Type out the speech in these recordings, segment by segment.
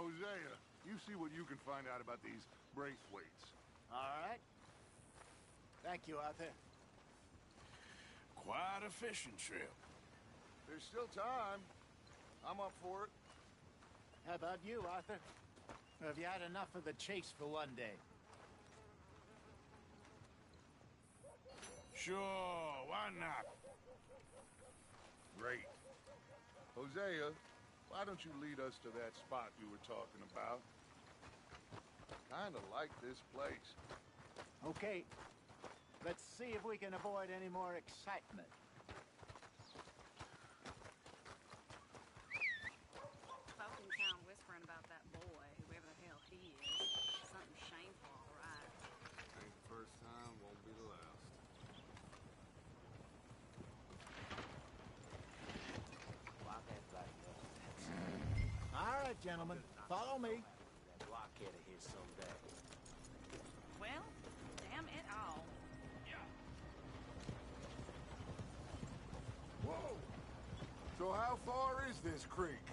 Hosea, you see what you can find out about these Braithwaites. All right. Thank you, Arthur. Quite a fishing trip. There's still time. I'm up for it. How about you, Arthur? Or have you had enough of the chase for one day? Sure, why not? Great. Hosea, why don't you lead us to that spot you were talking about? Kinda like this place. Okay. Let's see if we can avoid any more excitement. Folk in town whispering about that boy, whoever the hell he is. Something shameful, all right. Ain't the first time, won't be the last. All right, gentlemen. Follow me. That blockhead of his someday. Well, damn it all. Whoa! So how far is this creek?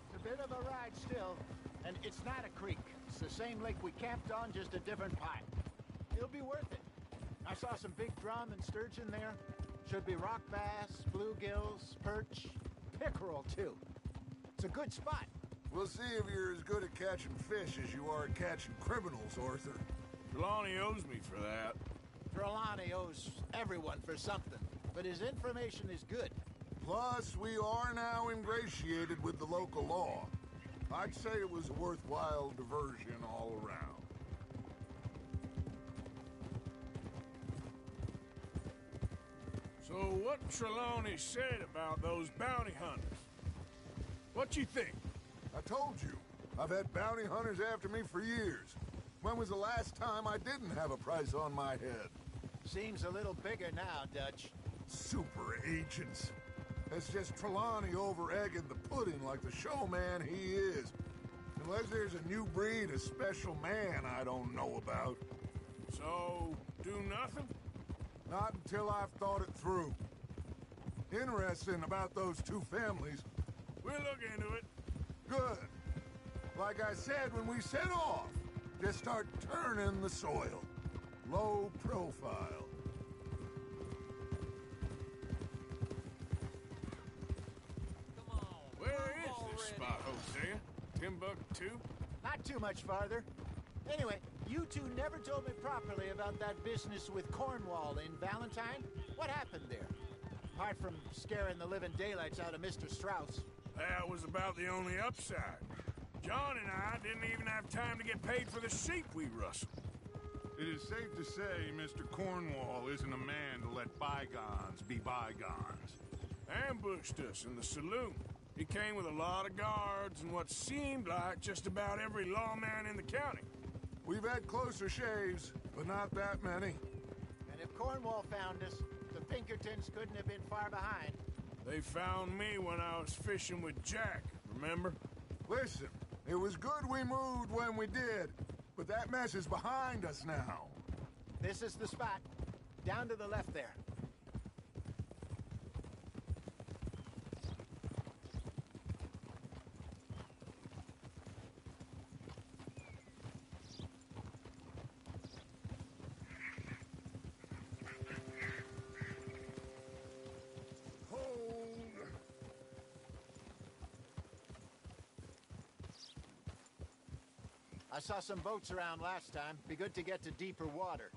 It's a bit of a ride still. And it's not a creek. It's the same lake we camped on, just a different pipe. It'll be worth it. I saw some big drum and sturgeon there. Should be rock bass, bluegills, perch, pickerel, too. It's a good spot. We'll see if you're as good at catching fish as you are at catching criminals, Arthur. Trelawney owes me for that. Trelawney owes everyone for something, but his information is good. Plus, we are now ingratiated with the local law. I'd say it was a worthwhile diversion all around. So what Trelawney said about those bounty hunters? What you think? I told you, I've had bounty hunters after me for years. When was the last time I didn't have a price on my head? Seems a little bigger now, Dutch. Super agents. That's just Trelawney over-egging the pudding like the showman he is. Unless there's a new breed of special man I don't know about. So, do nothing? Not until I've thought it through. Interesting about those two families. We'll look into it. Good. Like I said when we set off, just start turning the soil. Low profile. Where is this spot, Hosea? Timbuktu? Not too much farther. Anyway, you two never told me properly about that business with Cornwall in Valentine. What happened there? Apart from scaring the living daylights out of Mr. Strauss. That was about the only upside. John and I didn't even have time to get paid for the sheep we rustled. It is safe to say Mr. Cornwall isn't a man to let bygones be bygones. Ambushed us in the saloon. He came with a lot of guards and what seemed like just about every lawman in the county. We've had closer shaves, but not that many. And if Cornwall found us, the Pinkertons couldn't have been far behind. They found me when I was fishing with Jack, remember? Listen, it was good we moved when we did, but that mess is behind us now. This is the spot. Down to the left there. I saw some boats around last time. Be good to get to deeper water.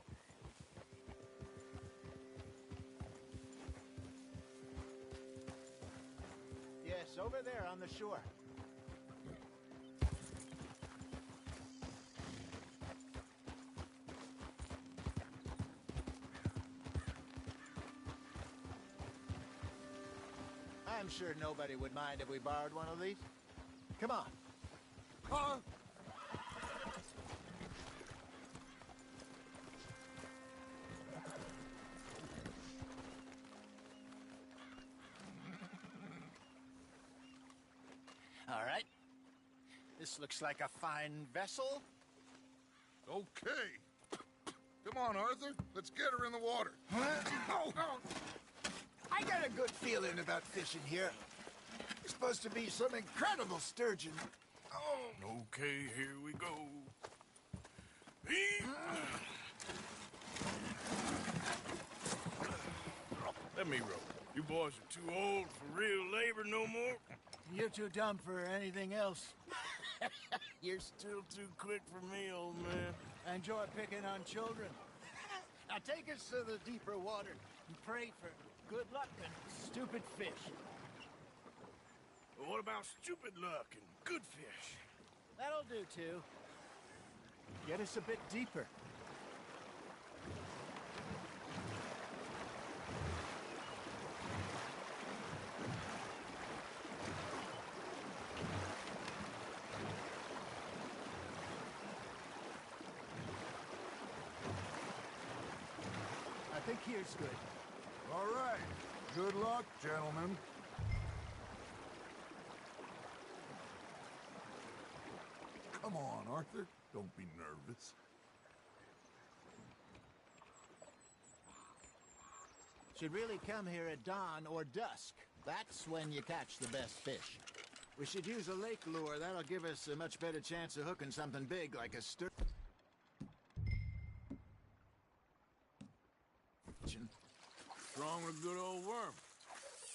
Yes, over there on the shore. I'm sure nobody would mind if we borrowed one of these. Come on. Huh? All right. This looks like a fine vessel. Okay. Come on, Arthur. Let's get her in the water. I got a good feeling about fishing here. There's supposed to be some incredible sturgeon. Okay, here we go. Let me row. You boys are too old for real labor no more. You're too dumb for anything else. You're still too quick for me, old man. Enjoy picking on children. Now take us to the deeper water and pray for good luck and stupid fish. But what about stupid luck and good fish? That'll do, too. Get us a bit deeper. I think here's good. All right. Good luck, gentlemen. Come on, Arthur. Don't be nervous. Should really come here at dawn or dusk. That's when you catch the best fish. We should use a lake lure. That'll give us a much better chance of hooking something big like a sturgeon. Strong with a good old worm.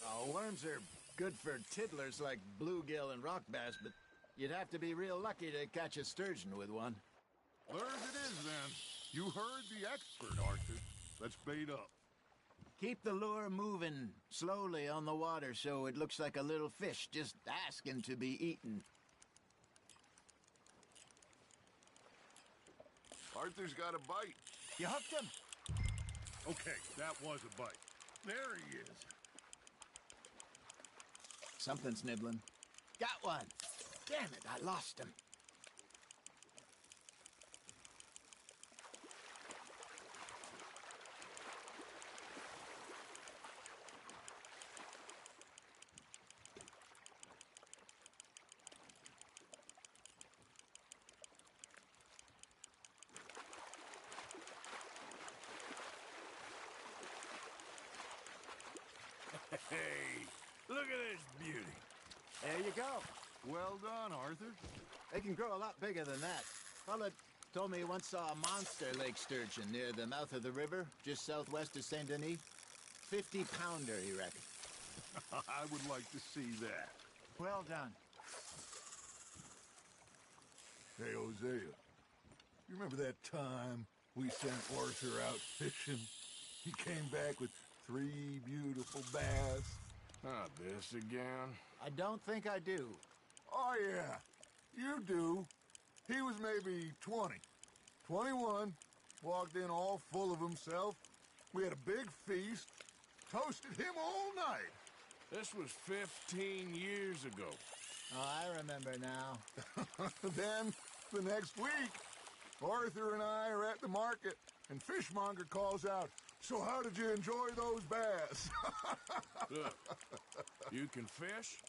Oh, worms are good for tiddlers like bluegill and rock bass, but you'd have to be real lucky to catch a sturgeon with one. Where's it is, then? You heard the expert, Arthur. Let's bait up. Keep the lure moving slowly on the water so it looks like a little fish just asking to be eaten. Arthur's got a bite. You hooked him? Okay, that was a bite. There he is. Something's nibbling. Got one. Damn it, I lost him. Hey, look at this beauty. There you go. Well done, Arthur. They can grow a lot bigger than that. Fella told me he once saw a monster lake sturgeon near the mouth of the river, just southwest of Saint Denis. 50-pounder, he reckoned. I would like to see that. Well done. Hey, Hosea. You remember that time we sent Arthur out fishing? He came back with 3 beautiful bass. Not this again. I don't think I do. Oh, yeah. You do. He was maybe 20. 21. Walked in all full of himself. We had a big feast. Toasted him all night. This was 15 years ago. Oh, I remember now. Then, the next week, Arthur and I are at the market, and Fishmonger calls out, "So how did you enjoy those bass?" Look, you can fish,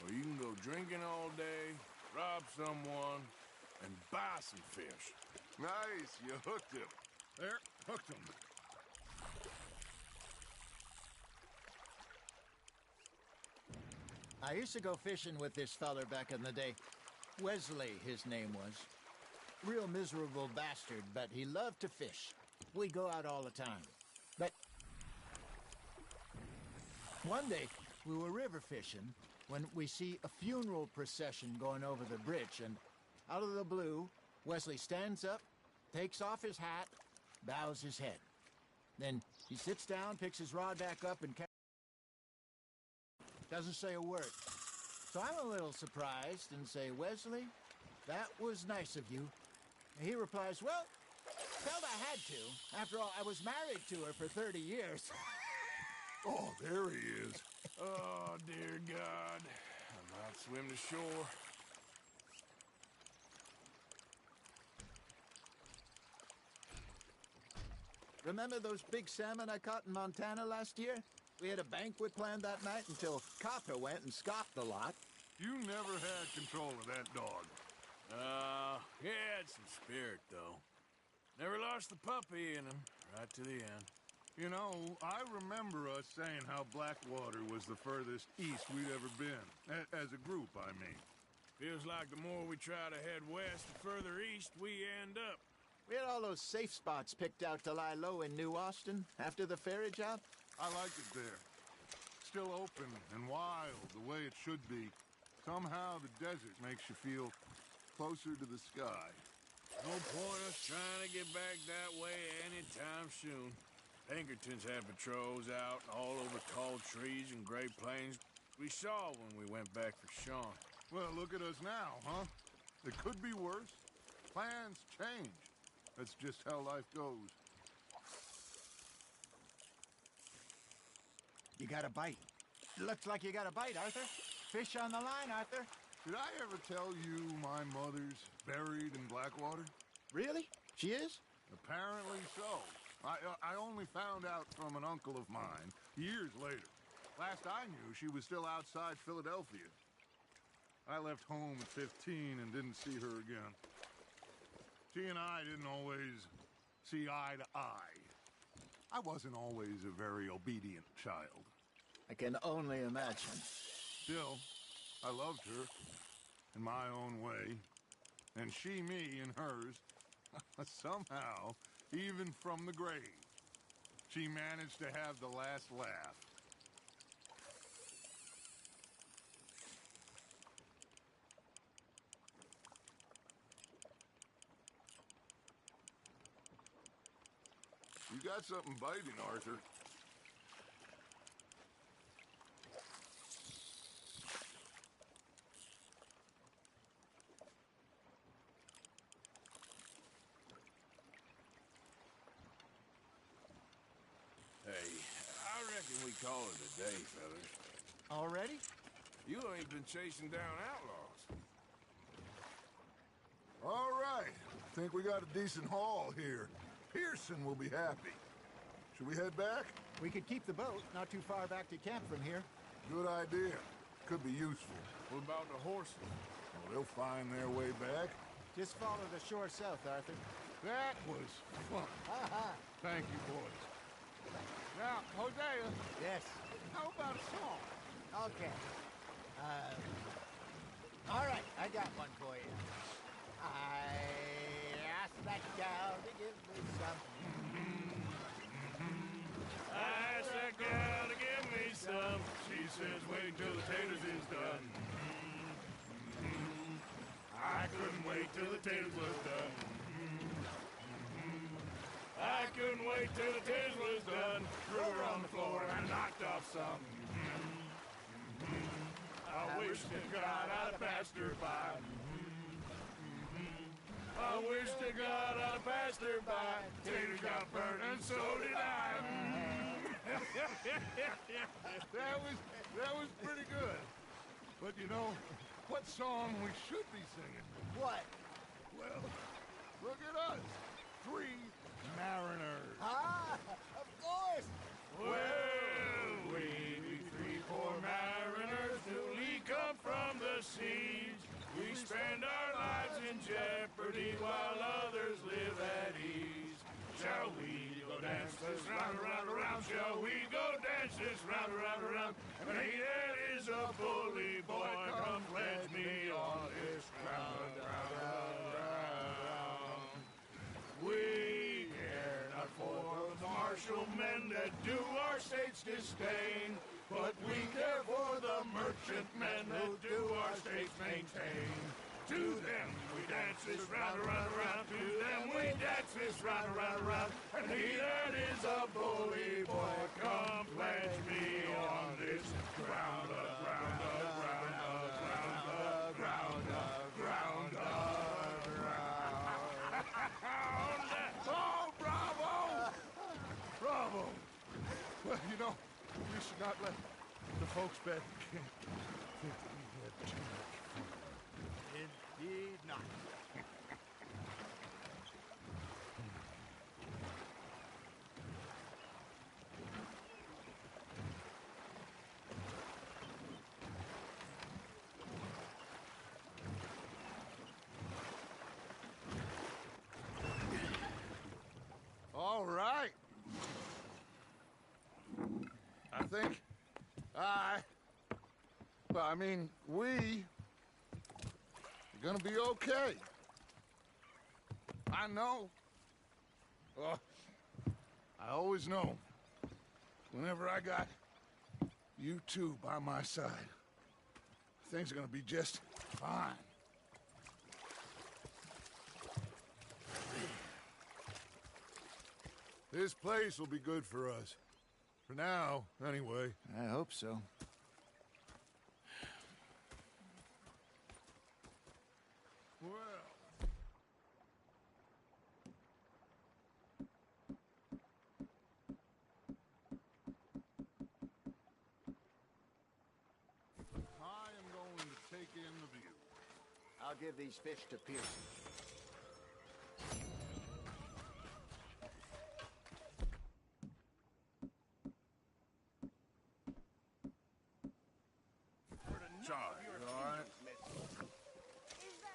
or you can go drinking all day, rob someone, and buy some fish. Nice, you hooked him. There, hooked him. I used to go fishing with this feller back in the day. Wesley, his name was. Real miserable bastard, but he loved to fish. We'd go out all the time. But one day, we were river fishing when we see a funeral procession going over the bridge, and out of the blue, Wesley stands up, takes off his hat, bows his head. Then he sits down, picks his rod back up, and doesn't say a word. So I'm a little surprised and say, "Wesley, that was nice of you." And he replies, "Well, felt I had to. After all, I was married to her for 30 years. Oh, there he is. Oh, dear God. I might swim to shore. Remember those big salmon I caught in Montana last year? We had a banquet planned that night until Copper went and scoffed a lot. You never had control of that dog. He had some spirit, though. Never lost the puppy in him, right to the end. You know, I remember us saying how Blackwater was the furthest east we'd ever been. As a group, I mean. Feels like the more we try to head west, the further east we end up. We had all those safe spots picked out to lie low in New Austin after the ferry job. I like it there. Still open and wild, the way it should be. Somehow the desert makes you feel closer to the sky. No point us trying to get back that way anytime soon. Pinkertons had patrols out all over tall trees and Great Plains. We saw when we went back for Sean. Well, look at us now, huh? It could be worse. Plans change. That's just how life goes. You got a bite. Looks like you got a bite, Arthur. Fish on the line, Arthur. Did I ever tell you my mother's buried in Blackwater? Really? She is? Apparently so. I only found out from an uncle of mine years later. Last I knew, she was still outside Philadelphia. I left home at 15 and didn't see her again. She and I didn't always see eye to eye. I wasn't always a very obedient child. I can only imagine. Still, I loved her in my own way, and she me in hers. Somehow, even from the grave, she managed to have the last laugh. You got something biting, Arthur. Hey, I reckon we call it a day, fellas. Already? You ain't been chasing down outlaws. All right. Think we got a decent haul here. Pearson will be happy. Should we head back? We could keep the boat not too far back to camp from here. Good idea. Could be useful. What about the horses? Well, they'll find their way back. Just follow the shore south, Arthur. That was fun. Thank you, boys. Now, Hosea, Yes. how about a song? Okay. All right, I got one for you. I asked that gal to give me some. I asked that gal to give me some. She says, wait till the taters is done. I couldn't wait till the taters was done. I couldn't wait till the taters was done. Threw her on the floor and knocked off some. I wish to God I'd passed her by. I wish to God I'd passed her by. Taters got burned and so did I. That was pretty good. But you know, what song we should be singing? What? Well, look at us. 3 mariners. Ah, of course. Well, we be 3 poor mariners newly come from the seas. We spend our lives in jeopardy while others live at ease. Shall we go dance this round, around, around? Shall we go dance this round, around, around? And he that is a bully boy, come pledge me on this ground, round, round, round. We care not for the martial men that do our state's disdain, but we care for the merchant men who do our states maintain. To them we dance this round, around, around. To them we dance this round, around, around. And he that is a bully boy, come pledge me on this ground, ground, ground, ground, ground, ground, ground. Oh, bravo! Bravo! Well, you know, we should not let the folks back think that we had too much fun. Indeed not. All right. I think we gonna be okay. I know. I always know. Whenever I got you two by my side, things are gonna be just fine. This place will be good for us. For now, anyway. I hope so. Well... I am going to take in the view. I'll give these fish to Pearson. Sorry, you all right?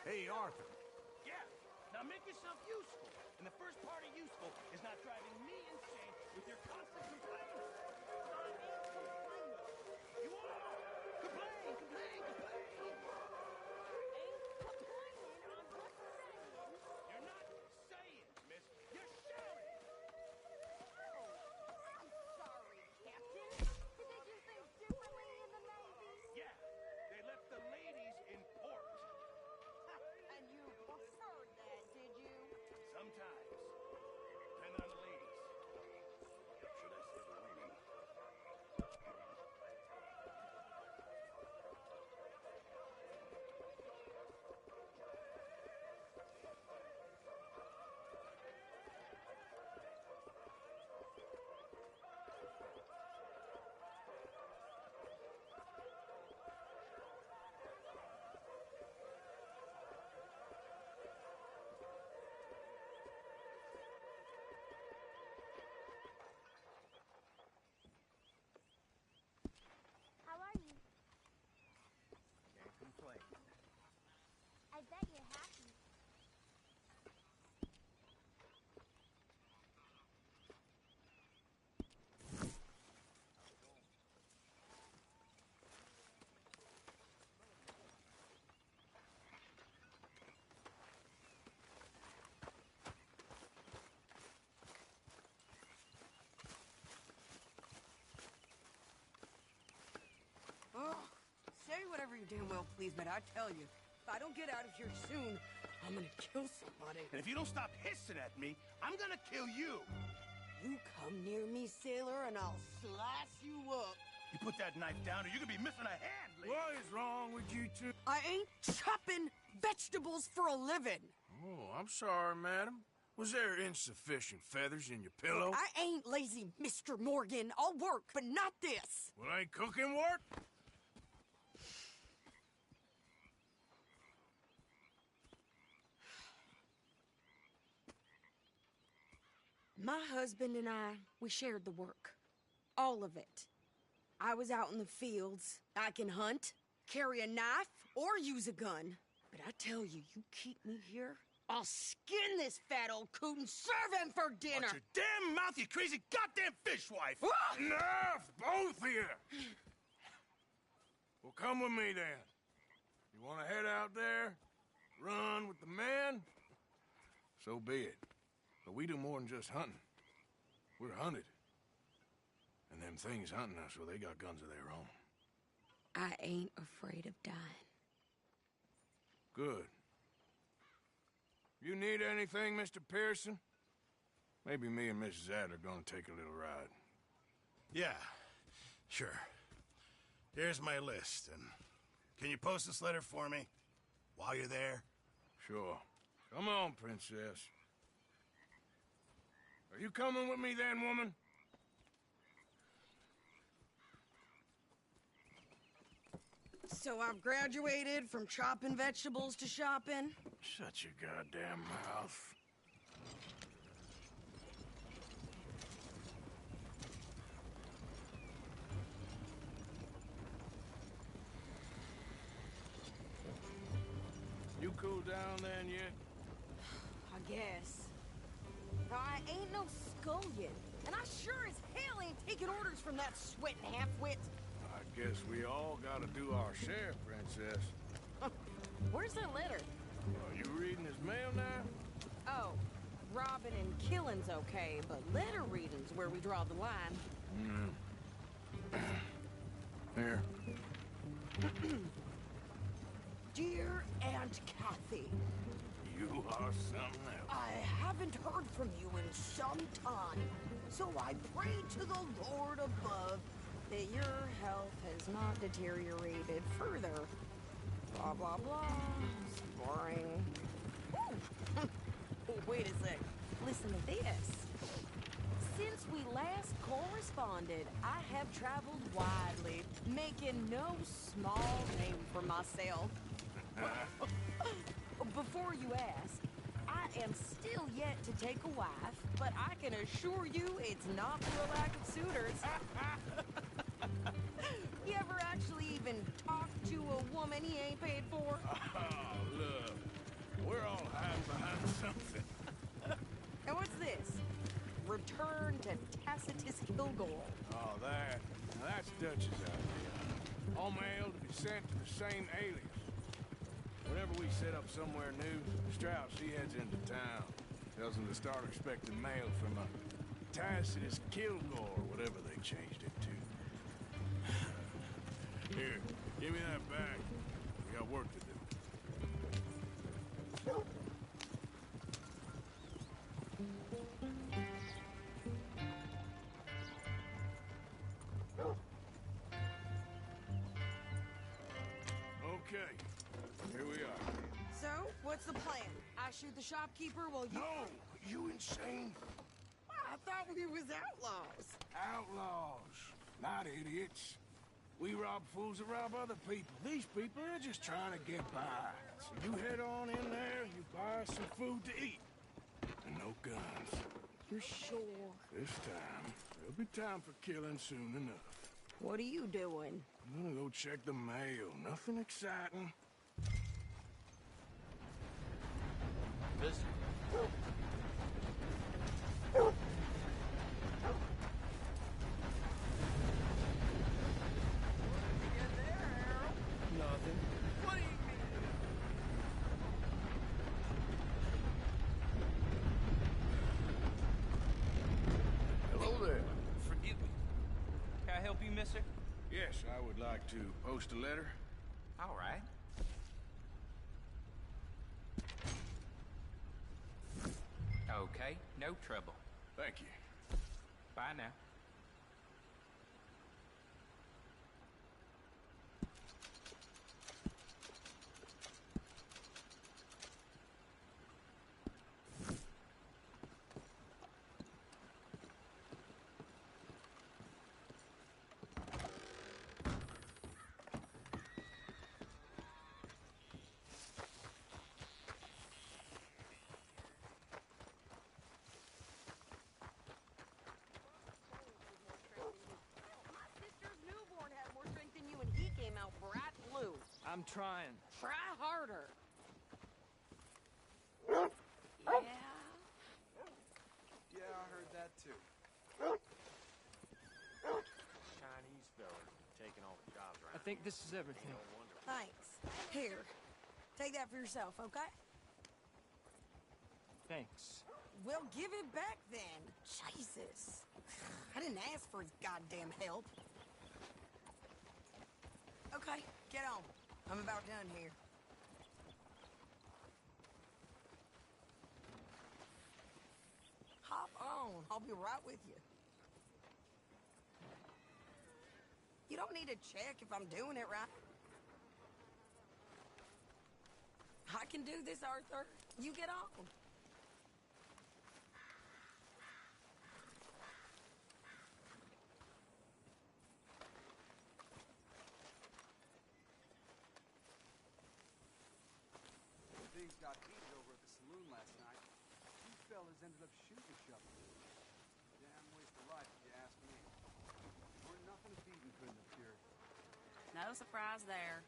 Hey, Arthur. Yeah. Now make yourself useful. And the first part of useful is not driving me insane with your constant complaining. You are! Complain, complain, complain! You're not saying, miss. You're shouting! I'm sorry, Captain. Did they do things differently in the Navy? Yeah, they left the ladies in port. And you preferred that, did you? Sometimes. Depending on the ladies. Should I say the lady? How are you? Can't complain. I bet you're happy. Oh, say whatever you damn well please, but I tell you, if I don't get out of here soon, I'm gonna kill somebody. And if you don't stop hissing at me, I'm gonna kill you. You come near me, sailor, and I'll slice you up. You put that knife down or you're gonna be missing a hand, lady. What is wrong with you two? I ain't chopping vegetables for a living. Oh, I'm sorry, madam. Was there insufficient feathers in your pillow? I ain't lazy, Mr. Morgan. I'll work, but not this. Well, ain't cooking work? My husband and I, we shared the work. All of it. I was out in the fields. I can hunt, carry a knife, or use a gun. But I tell you, you keep me here, I'll skin this fat old coot and serve him for dinner. Watch your damn mouth, you crazy goddamn fishwife! Ah! Enough, both of you! Well, come with me, then. You want to head out there? Run with the men? So be it. But we do more than just hunting. We're hunted. And them things hunting us, well, they got guns of their own. I ain't afraid of dying. Good. You need anything, Mr. Pearson? Maybe me and Mrs. Adler are gonna take a little ride. Yeah, sure. Here's my list, and can you post this letter for me while you're there? Sure. Come on, princess. Are you coming with me then, woman? So I've graduated from chopping vegetables to shopping. Shut your goddamn mouth. You cool down then yet? I guess. I ain't no scullion, and I sure as hell ain't taking orders from that sweating half-wit. I guess we all gotta do our share, princess. Where's that letter? mail now? Oh, robbing and killing's okay, but letter reading's where we draw the line. Here. Dear Aunt Kathy, You are something else. I haven't heard from you in some time, so I pray to the Lord above that your health has not deteriorated further. Blah, blah, blah. It's boring. Ooh. Wait a sec. Listen to this. Since we last corresponded, I have traveled widely, making no small name for myself. Before you ask, I am still yet to take a wife, but I can assure you it's not for a lack of suitors. You ever actually even talked to a woman he ain't paid for? Oh, look. We're all hiding behind something. And what's this? Return to Tacitus Kilgore. Oh, that. Now that's Dutch's idea. All mail to be sent to the same alias. Whenever we set up somewhere new, Strauss, he heads into town. Tells them to start expecting mail from a Tacitus Kilgore, whatever they changed it to. Here, give me that bag. We got work to do. Okay, here we are. So, what's the plan? I shoot the shopkeeper while you... No, you insane? I thought we was outlaws. Outlaws, not idiots. We rob fools that rob other people. These people are just trying to get by. So you head on in there, you buy some food to eat. And no guns. You sure? This time, there'll be time for killing soon enough. What are you doing? I'm gonna go check the mail. Nothing exciting. Listen. Nothing. What do you mean? Hello there. Forgive me. Can I help you, mister? Yes, I would like to post a letter. All right. Okay, no trouble. Thank you. Bye now. My sister's newborn had more strength than you and he came out bright blue. I'm trying. Try harder. Yeah? Yeah, I heard that too. Chinese fella taking all the jobs I around. think this is everything. No wonder. Thanks. Here. Take that for yourself, okay? Thanks. Well, give it back then. Jesus. I didn't ask for his goddamn help. Okay, get on. I'm about done here. Hop on. I'll be right with you. You don't need to check if I'm doing it right. I can do this, Arthur. You get on. Things got heated over at the saloon last night. Two fellas ended up shooting each other. Damn waste of life, if you ask me. We're nothing if Eden couldn't have cured. No surprise there.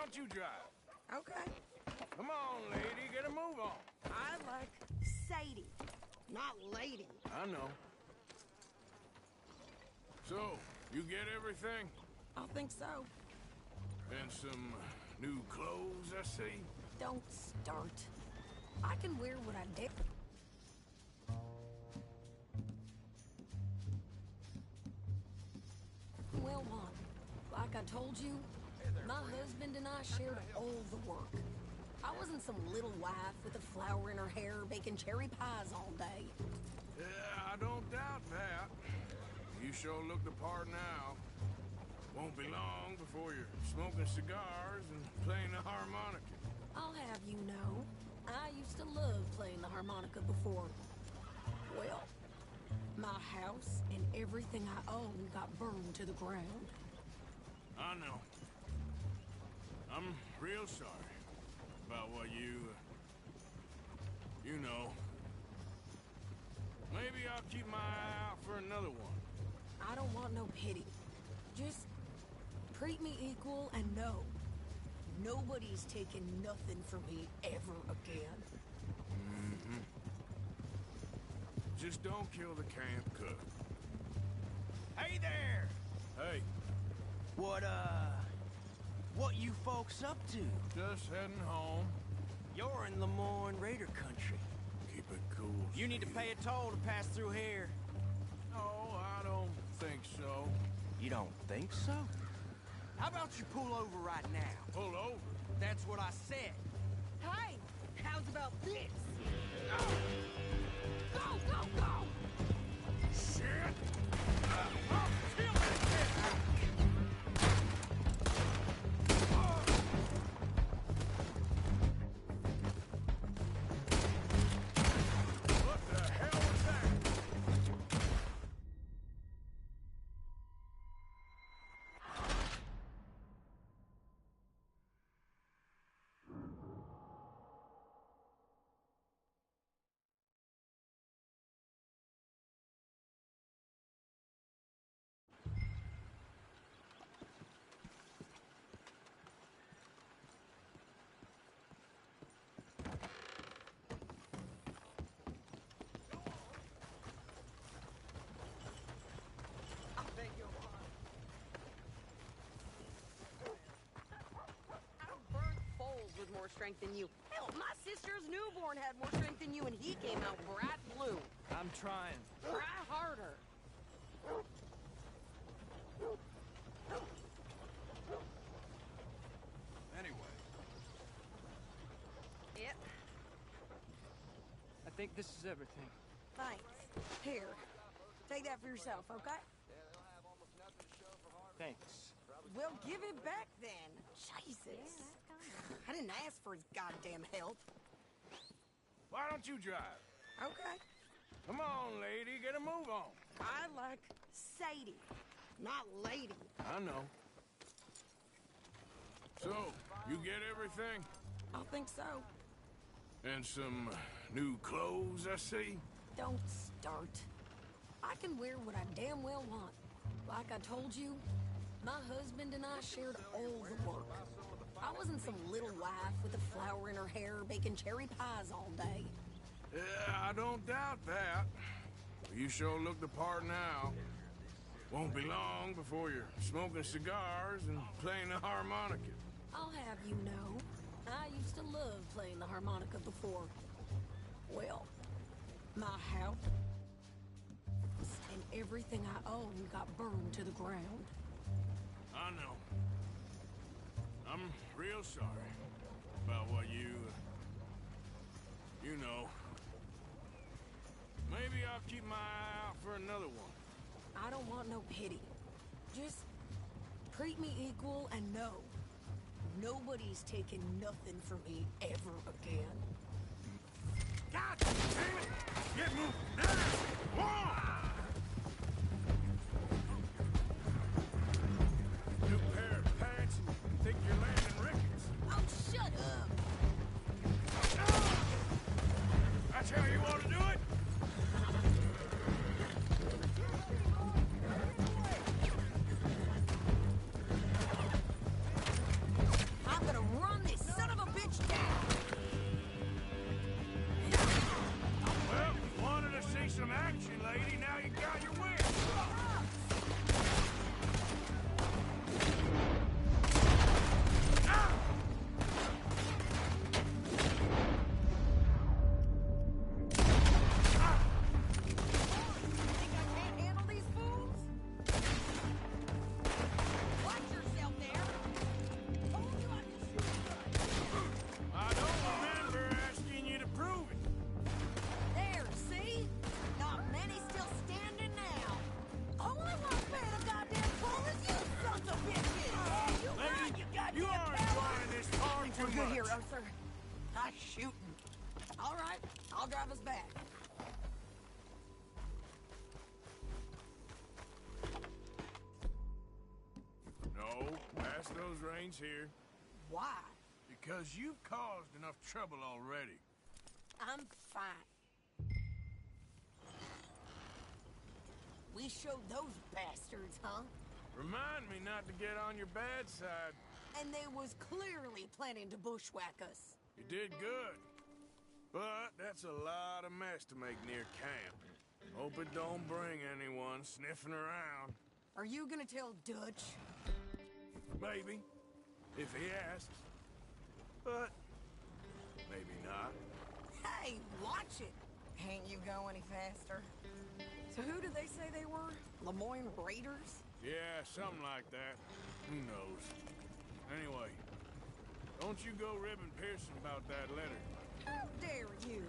don't you drive? Okay. Come on, lady, get a move on. I like Sadie, not lady. I know. So, you get everything? I think so. And some new clothes, I see? Don't start. I can wear what I dare. Well, Juan, like I told you, my husband and I shared all the work. I wasn't some little wife with a flower in her hair baking cherry pies all day. Yeah, I don't doubt that. You sure look the part now. Won't be long before you're smoking cigars and playing the harmonica. I'll have you know, I used to love playing the harmonica before. Well, my house and everything I owned got burned to the ground. I know. I'm real sorry about what you know. Maybe I'll keep my eye out for another one. I don't want no pity. Just treat me equal and know nobody's taking nothing from me ever again. Mm-hmm. Just don't kill the camp cook. Hey there! Hey. What you folks up to? Just heading home. You're in Lemoyne Raider country. Keep it cool. You need to pay a toll to pass through here. No, I don't think so. You don't think so? How about you pull over right now? Pull over? That's what I said. Hey, how's about this? Ow. Go, go, go! Shit! Kill What the hell was that? With more strength than you. Hell, my sister's newborn had more strength than you, and he came out bright blue. I'm trying. Try harder. Anyway, Yep. I think this is everything. Thanks. Here. Take that for yourself, okay? Thanks. Well, give it back then. Jesus. I didn't ask for his goddamn help. Why don't you drive? Okay. Come on, lady, get a move on. I like Sadie, not lady. I know. So, you get everything? I think so. And some new clothes, I see? Don't start. I can wear what I damn well want. Like I told you, my husband and I shared all the work. I wasn't some little wife with a flower in her hair baking cherry pies all day. Yeah, I don't doubt that. You sure look the part now. Won't be long before you're smoking cigars and playing the harmonica. I'll have you know, I used to love playing the harmonica before. Well, my house and everything I owned got burned to the ground. I know. I'm real sorry about what you know. Maybe I'll keep my eye out for another one. I don't want no pity. Just treat me equal and know nobody's taking nothing from me ever again. God damn it! Get moving now! Whoa! New pair of pants and you think you're landing rickets. Oh, shut up! That's how you want to do it? I'm gonna my shooting. All right, I'll drive us back. No, pass those reins here. Why? Because you've caused enough trouble already. I'm fine. We showed those bastards, huh? Remind me not to get on your bad side. And they was clearly planning to bushwhack us. You did good. But that's a lot of mess to make near camp. Hope it don't bring anyone sniffing around. Are you gonna tell Dutch? Maybe, if he asks. But maybe not. Hey, watch it! Can't you go any faster? So who did they say they were? Lemoyne Raiders? Yeah, something like that. Who knows? Anyway, don't you go ribbing Pearson about that letter. How dare you?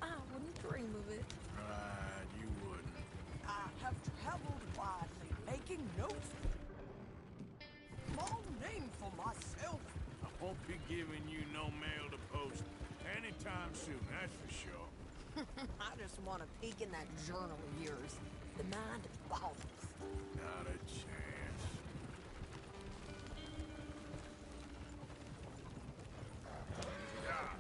I wouldn't dream of it. Right, you wouldn't. I have traveled widely, making notes. Small name for myself. I won't be giving you no mail to post anytime soon, that's for sure. I just want to peek in that journal of yours. The mind boggles. Not a chance. Ah.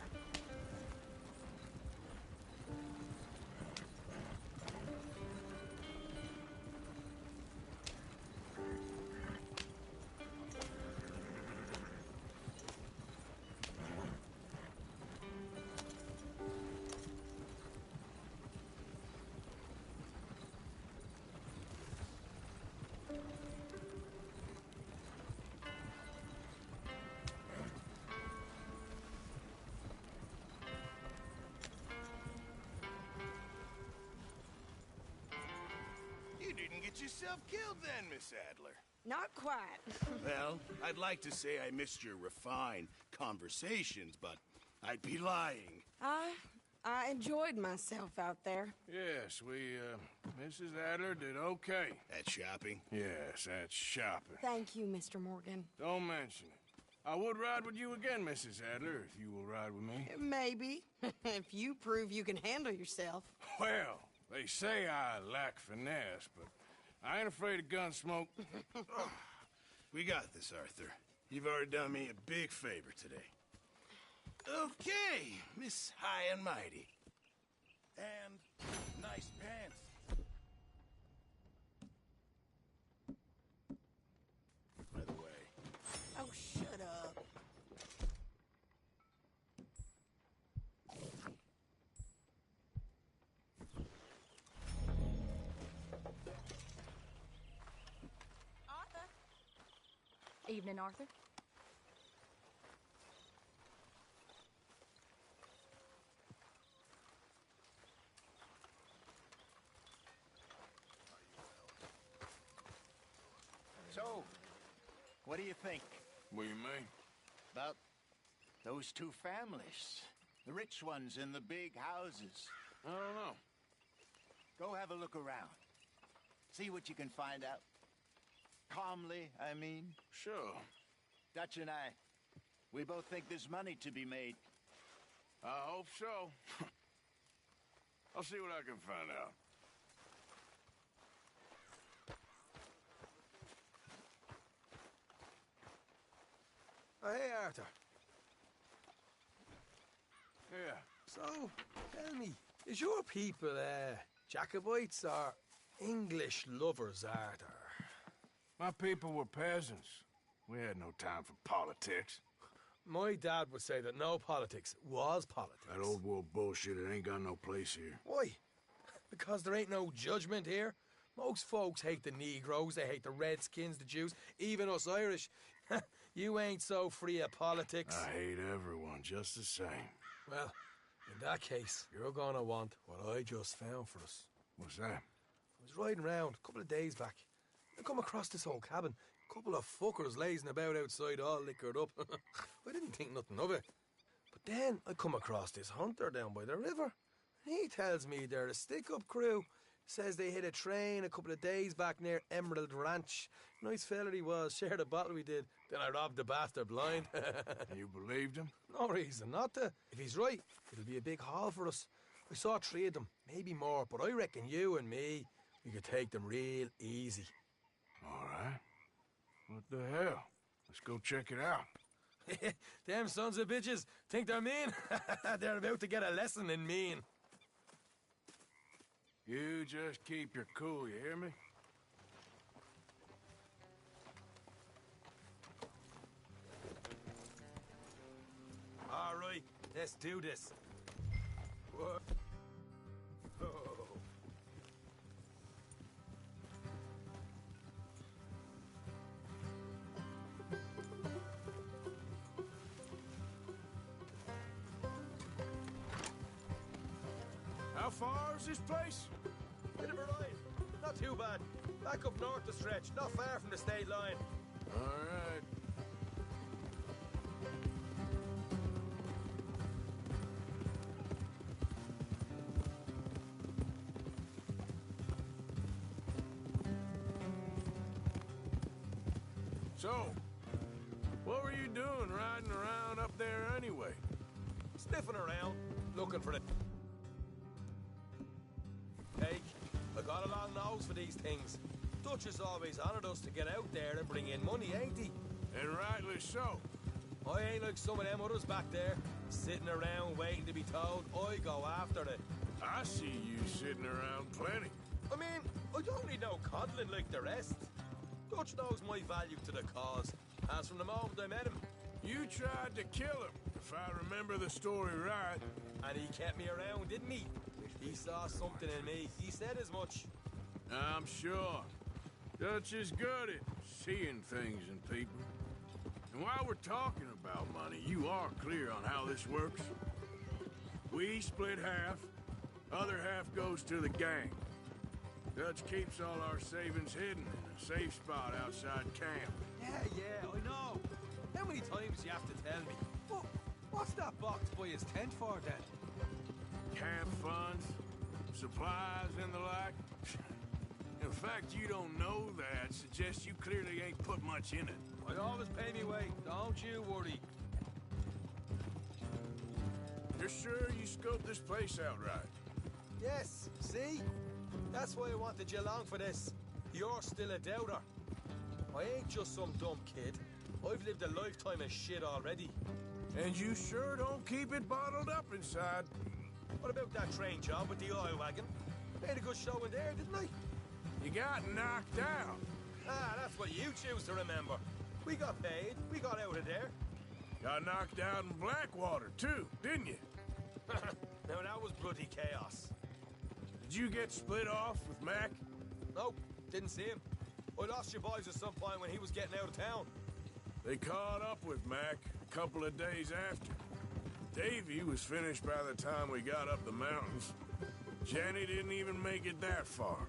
You didn't get yourself killed then, Miss Adler. Not quite. Well, I'd like to say I missed your refined conversations, but I'd be lying. I enjoyed myself out there. Yes, Mrs. Adler did okay. At shopping? Yes, that's shopping. Thank you, Mr. Morgan. Don't mention it. I would ride with you again, Mrs. Adler, if you will ride with me. Maybe. If you prove you can handle yourself. Well, they say I lack finesse, but I ain't afraid of gun smoke. We got this, Arthur. You've already done me a big favor today. Okay, Miss High and Mighty. And nice pants. By the way. Oh, shut up. Arthur. Evening, Arthur. So, what do you think What do you mean? about those two families? The rich ones in the big houses. I don't know. Go have a look around. See what you can find out. Calmly, I mean. Sure. Dutch and I, we both think there's money to be made. I hope so. I'll see what I can find out. Oh, hey, Arthur. Yeah. So, tell me, is your people, Jacobites or English lovers, Arthur? My people were peasants. We had no time for politics. My dad would say that no politics was politics. That old world bullshit, it ain't got no place here. Why? Because there ain't no judgment here. Most folks hate the Negroes, they hate the Redskins, the Jews, even us Irish. You ain't so free of politics. I hate everyone just the same. Well, in that case, you're gonna want what I just found for us. What's that? I was riding around a couple of days back. I come across this old cabin. A couple of fuckers lazing about outside all liquored up. I didn't think nothing of it. But then I come across this hunter down by the river. He tells me they're a stick-up crew. Says they hit a train a couple of days back near Emerald Ranch. Nice fella he was, shared a bottle we did. Then I robbed the bastard blind. You believed him? No reason not to. If he's right, it'll be a big haul for us. I saw 3 of them, maybe more, but I reckon you and me, we could take them real easy. All right. What the hell? Let's go check it out. Them sons of bitches think they're mean. They're about to get a lesson in mean. You just keep your cool, you hear me? All right, let's do this. Whoa. Oh. How far is this place? Bit of a ride. Not too bad. Back up north the stretch, not far from the state line. All right. So, what were you doing riding around up there anyway? Sniffing around, looking for it. Hey, I got a long nose for these things. Dutch has always honoured us to get out there and bring in money, ain't he? And rightly so. I ain't like some of them others back there, sitting around waiting to be told I go after it. I see you sitting around plenty. I mean, I don't need no coddling like the rest. Dutch knows my value to the cause, as from the moment I met him. You tried to kill him, if I remember the story right. And he kept me around, didn't he? He saw something in me. He said as much. I'm sure. Dutch is good at seeing things in people. And while we're talking about money, you are clear on how this works? We split half, other half goes to the gang. Dutch keeps all our savings hidden in a safe spot outside camp. Yeah, I know. How many times do you have to tell me? What's that box by his tent for, then? Camp funds, supplies, and the like. In fact, you don't know that suggests you clearly ain't put much in it. I always pay me way, don't you worry. You're sure you scoped this place out right? Yes, see? That's why I wanted you along for this. You're still a doubter. I ain't just some dumb kid. I've lived a lifetime of shit already. And you sure don't keep it bottled up inside. What about that train job with the oil wagon? Made a good show in there, didn't I? You got knocked out. Ah, that's what you choose to remember. We got paid. We got out of there. Got knocked out in Blackwater, too, didn't you? Now, that was bloody chaos. Did you get split off with Mac? Nope, didn't see him. I lost your boys at some point when he was getting out of town. They caught up with Mac a couple of days after. Davy was finished by the time we got up the mountains. Jenny didn't even make it that far.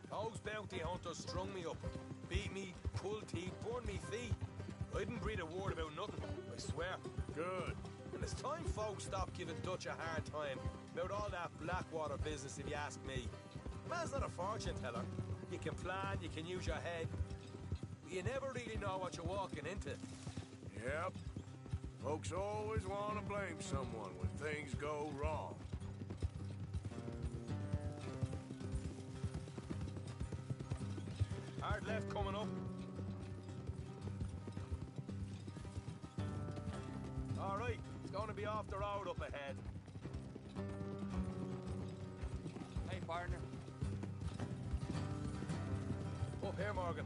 Those bounty hunters strung me up, beat me, pulled teeth, burned me feet. I didn't breathe a word about nothing, I swear. Good. And it's time folks stopped giving Dutch a hard time about all that Blackwater business, if you ask me. Man's not a fortune teller. You can plan, you can use your head, but you never really know what you're walking into. Yep. Folks always want to blame someone when things go wrong. Hard left coming up. All right, it's going to be off the road up ahead. Hey, partner. Up here, Morgan.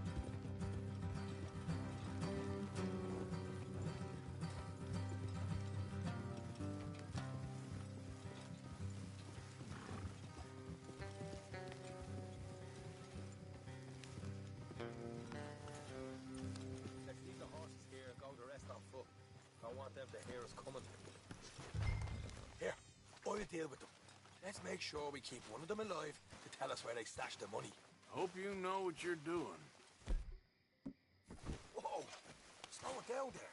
Let's leave the horses here and go the rest on foot. I want them to hear us coming. Here, I'll deal with them. Let's make sure we keep one of them alive to tell us where they stashed the money. Hope you know what you're doing. Whoa! Slow it down there.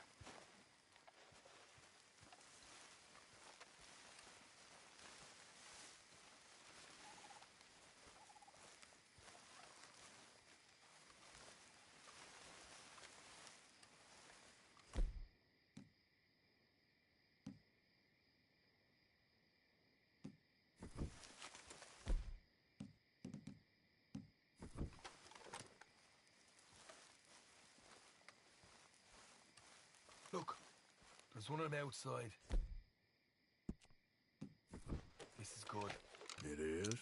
Look, there's one on the outside. This is good. It is?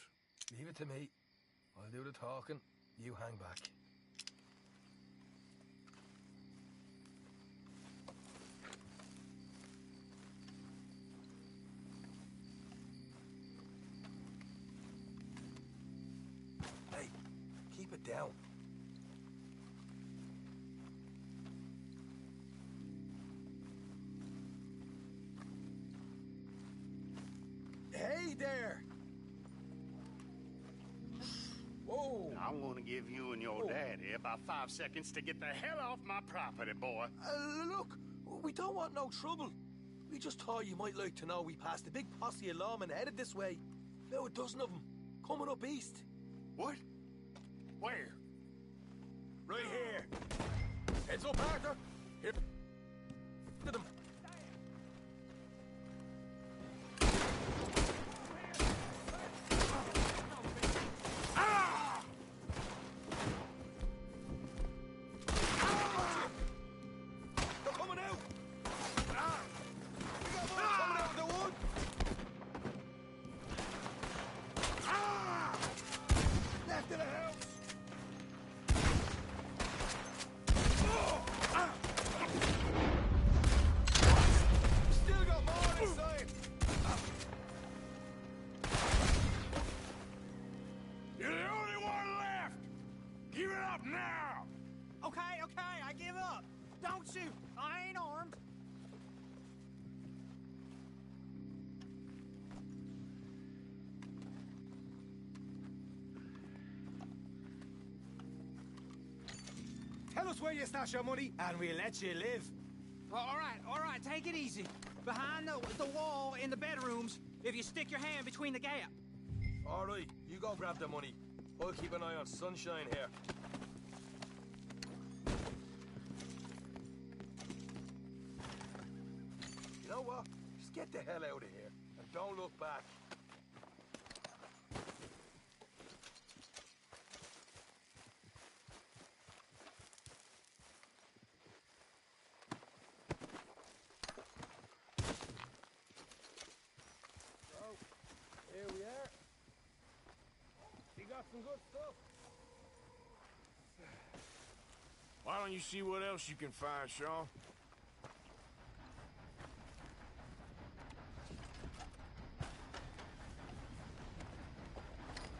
Leave it to me. I'll do the talking. You hang back. Hey, keep it down. Hey there! Whoa! I'm gonna give you and your daddy about 5 seconds to get the hell off my property, boy. Look, we don't want no trouble. We just thought you might like to know we passed a big posse of lawmen headed this way. About a dozen of them, coming up east. What? Where? Right here. Heads up, Arthur. Here to them. They're coming out. We got more coming out of the wood. Left of the house. Still got more inside. You're the only one left! Give it up now! Okay, I give up. Don't shoot. I ain't armed. Tell us where you stash your money, and we'll let you live. All right, take it easy. Behind the wall in the bedrooms, if you stick your hand between the gap. All right, you go grab the money. I'll keep an eye on Sunshine here. You know what? Just get the hell out of here and don't look back. So, here we are. You got some good stuff. Why don't you see what else you can find, Sean?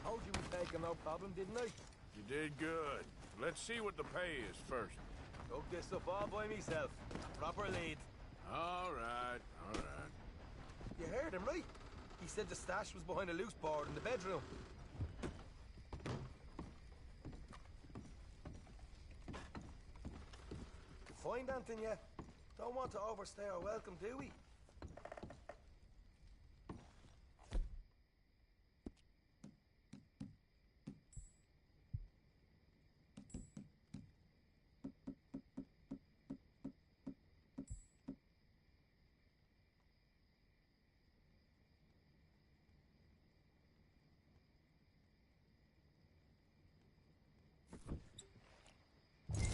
Told you we'd take 'em, no problem, didn't I? You did good. Let's see what the pay is first. Took this up all by myself. Proper lead. All right, all right. You heard him, right? He said the stash was behind a loose board in the bedroom. Find anything yet? Don't want to overstay our welcome, do we?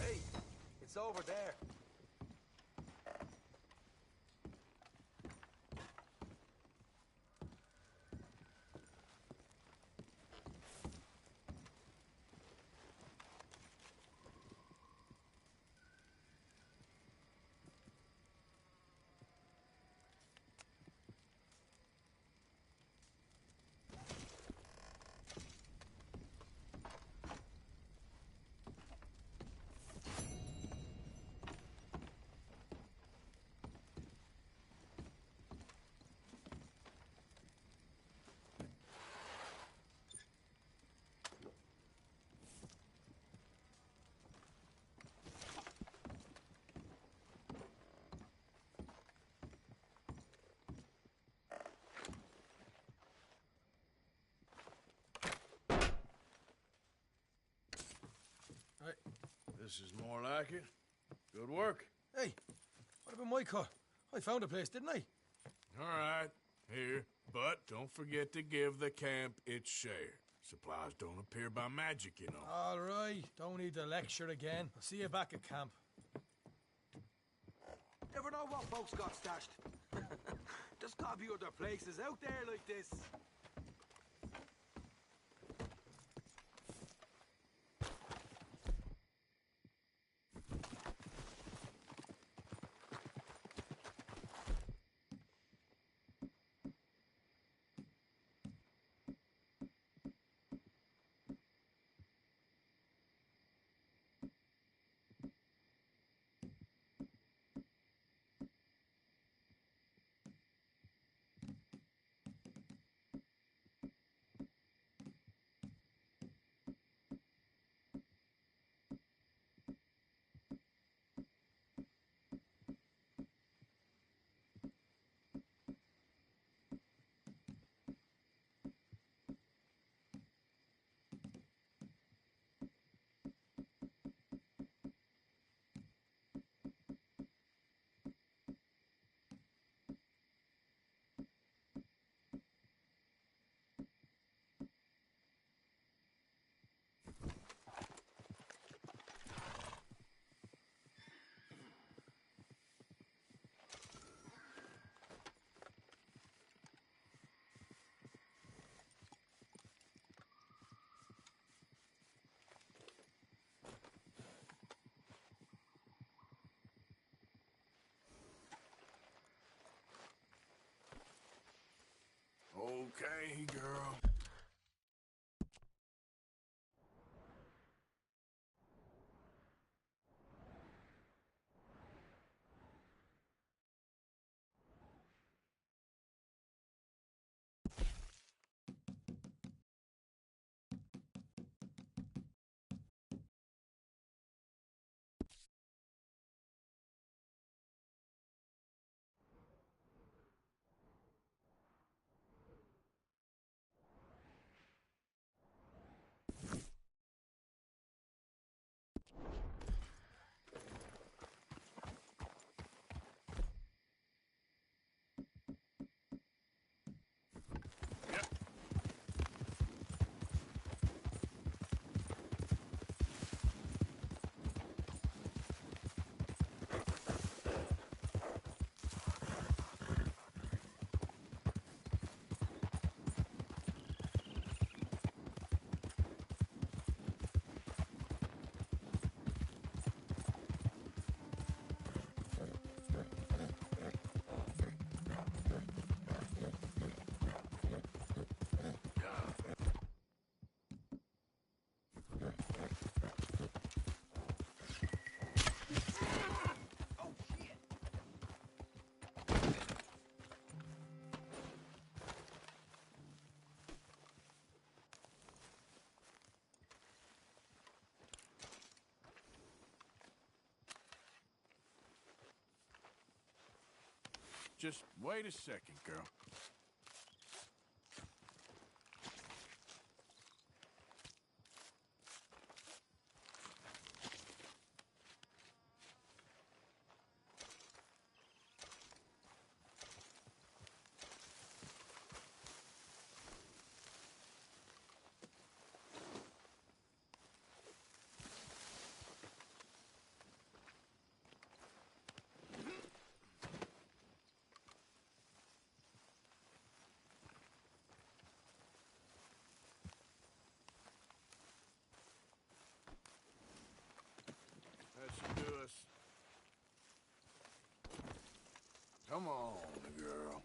Hey, it's over there. This is more like it. Good work. Hey, what about my cut? I found a place, didn't I? All right, here. But don't forget to give the camp its share. Supplies don't appear by magic, you know. All right, don't need the lecture again. I'll see you back at camp. Never know what folks got stashed. There's gotta be other places out there like this. Okay, girl. Just wait a second, girl. That should do us. Come on, girl.